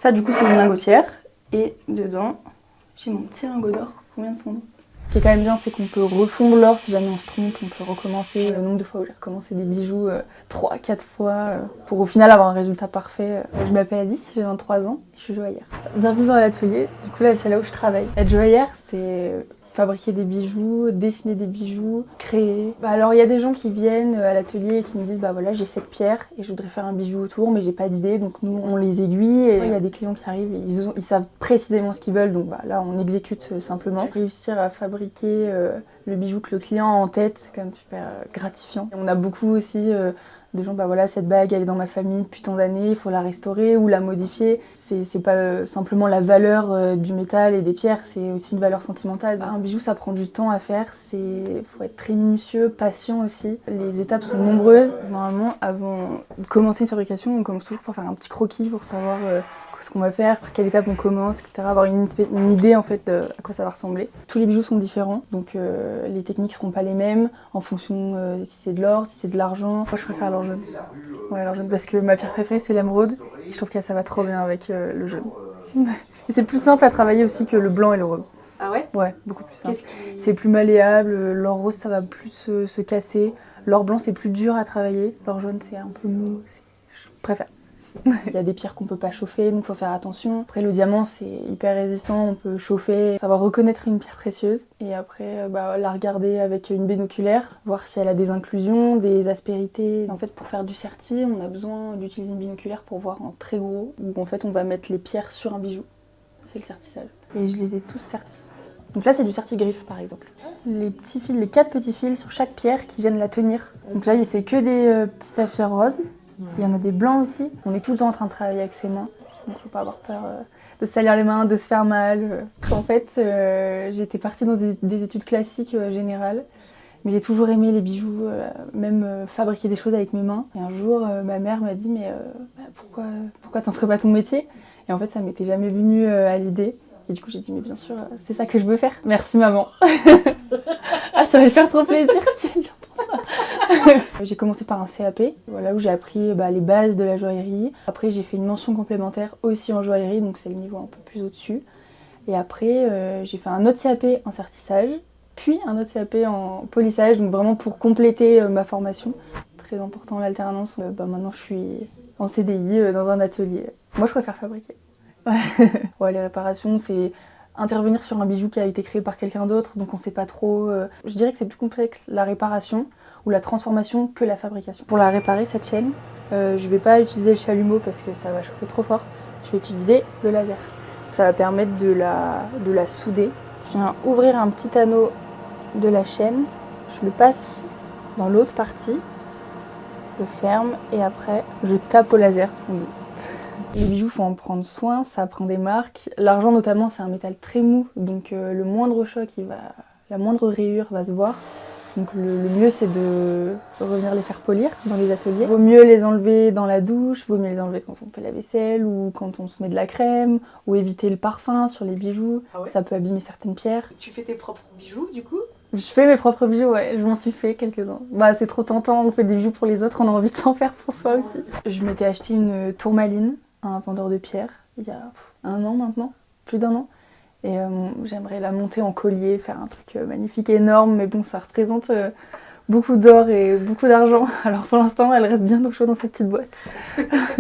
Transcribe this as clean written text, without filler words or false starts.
Ça, du coup, c'est une lingotière. Et dedans, j'ai mon petit lingot d'or qu'on vient de fondre. Ce qui est quand même bien, c'est qu'on peut refondre l'or si jamais on se trompe, on peut recommencer. Le nombre de fois où j'ai recommencé des bijoux 3-4 fois pour au final avoir un résultat parfait. Je m'appelle Alice, j'ai 23 ans, je suis joaillère. Bienvenue dans l'atelier, du coup là c'est là où je travaille. Être joaillère, c'est fabriquer des bijoux, dessiner des bijoux, créer. Alors il y a des gens qui viennent à l'atelier et qui me disent bah voilà j'ai cette pierre et je voudrais faire un bijou autour mais j'ai pas d'idée, donc nous on les aiguille et il y a des clients qui arrivent et ils savent précisément ce qu'ils veulent, donc bah, là on exécute simplement. Réussir à fabriquer le bijou que le client a en tête, c'est quand même super gratifiant. Et on a beaucoup aussi de gens, bah voilà, cette bague elle est dans ma famille depuis tant d'années, il faut la restaurer ou la modifier. C'est pas simplement la valeur du métal et des pierres, c'est aussi une valeur sentimentale. Un bijou ça prend du temps à faire, faut être très minutieux, patient aussi. Les étapes sont nombreuses. Normalement avant de commencer une fabrication, on commence toujours par faire un petit croquis pour savoir ce qu'on va faire, par quelle étape on commence, etc. Avoir une idée en fait de à quoi ça va ressembler. Tous les bijoux sont différents, donc les techniques seront pas les mêmes en fonction si c'est de l'or, si c'est de l'argent. Moi je préfère l'or jaune. Ouais, l'or jaune parce que ma pierre préférée c'est l'émeraude. Et je trouve que ça va trop bien avec le jaune. Et c'est plus simple à travailler aussi que le blanc et le rose. Ah ouais? Ouais, beaucoup plus simple. C'est plus malléable, l'or rose ça va plus se casser. L'or blanc c'est plus dur à travailler, l'or jaune c'est un peu mou, je préfère. Il y a des pierres qu'on peut pas chauffer, donc faut faire attention. Après le diamant c'est hyper résistant, on peut chauffer, savoir reconnaître une pierre précieuse et après la regarder avec une binoculaire, voir si elle a des inclusions, des aspérités. En fait pour faire du serti, on a besoin d'utiliser une binoculaire pour voir en très gros, où en fait on va mettre les pierres sur un bijou. C'est le sertissage. Et je les ai tous sertis. Donc là c'est du serti-griffe par exemple. Les petits fils, les 4 petits fils sur chaque pierre qui viennent la tenir. Donc là c'est que des petits saphirs roses. Il y en a des blancs aussi. On est tout le temps en train de travailler avec ses mains. Donc faut pas avoir peur de se salir les mains, de se faire mal. En fait, j'étais partie dans des études classiques générales. Mais j'ai toujours aimé les bijoux, même fabriquer des choses avec mes mains. Et un jour, ma mère m'a dit mais pourquoi t'en ferais pas ton métier? Et en fait, ça m'était jamais venu à l'idée. Et du coup, j'ai dit mais bien sûr, c'est ça que je veux faire. Merci maman. Ah, ça va lui faire trop plaisir si elle entend ça. J'ai commencé par un CAP, voilà, où j'ai appris les bases de la joaillerie. Après j'ai fait une mention complémentaire aussi en joaillerie, donc c'est le niveau un peu plus au-dessus. Et après j'ai fait un autre CAP en sertissage, puis un autre CAP en polissage, donc vraiment pour compléter ma formation. Très important l'alternance, maintenant je suis en CDI dans un atelier. Moi je préfère fabriquer. Ouais, les réparations c'est intervenir sur un bijou qui a été créé par quelqu'un d'autre, donc on sait pas trop. Je dirais que c'est plus complexe la réparation ou la transformation que la fabrication. Pour la réparer cette chaîne, je vais pas utiliser le chalumeau parce que ça va chauffer trop fort. Je vais utiliser le laser. Ça va permettre de la souder. Je viens ouvrir un petit anneau de la chaîne, je le passe dans l'autre partie, je le ferme et après je tape au laser. Les bijoux, faut en prendre soin, ça prend des marques. L'argent notamment, c'est un métal très mou, donc le moindre choc, la moindre rayure va se voir. Donc le mieux c'est de revenir les faire polir dans les ateliers. Vaut mieux les enlever dans la douche, vaut mieux les enlever quand on fait la vaisselle ou quand on se met de la crème, ou éviter le parfum sur les bijoux, ça peut abîmer certaines pierres. Tu fais tes propres bijoux du coup? Je fais mes propres bijoux, ouais, je m'en suis fait quelques-uns. C'est trop tentant, on fait des bijoux pour les autres, on a envie de s'en faire pour soi aussi. Je m'étais acheté une tourmaline à un vendeur de pierres il y a 1 an maintenant, plus d'1 an. Et j'aimerais la monter en collier, faire un truc magnifique, énorme, mais bon, ça représente beaucoup d'or et beaucoup d'argent. Alors pour l'instant, elle reste bien au chaud dans sa petite boîte.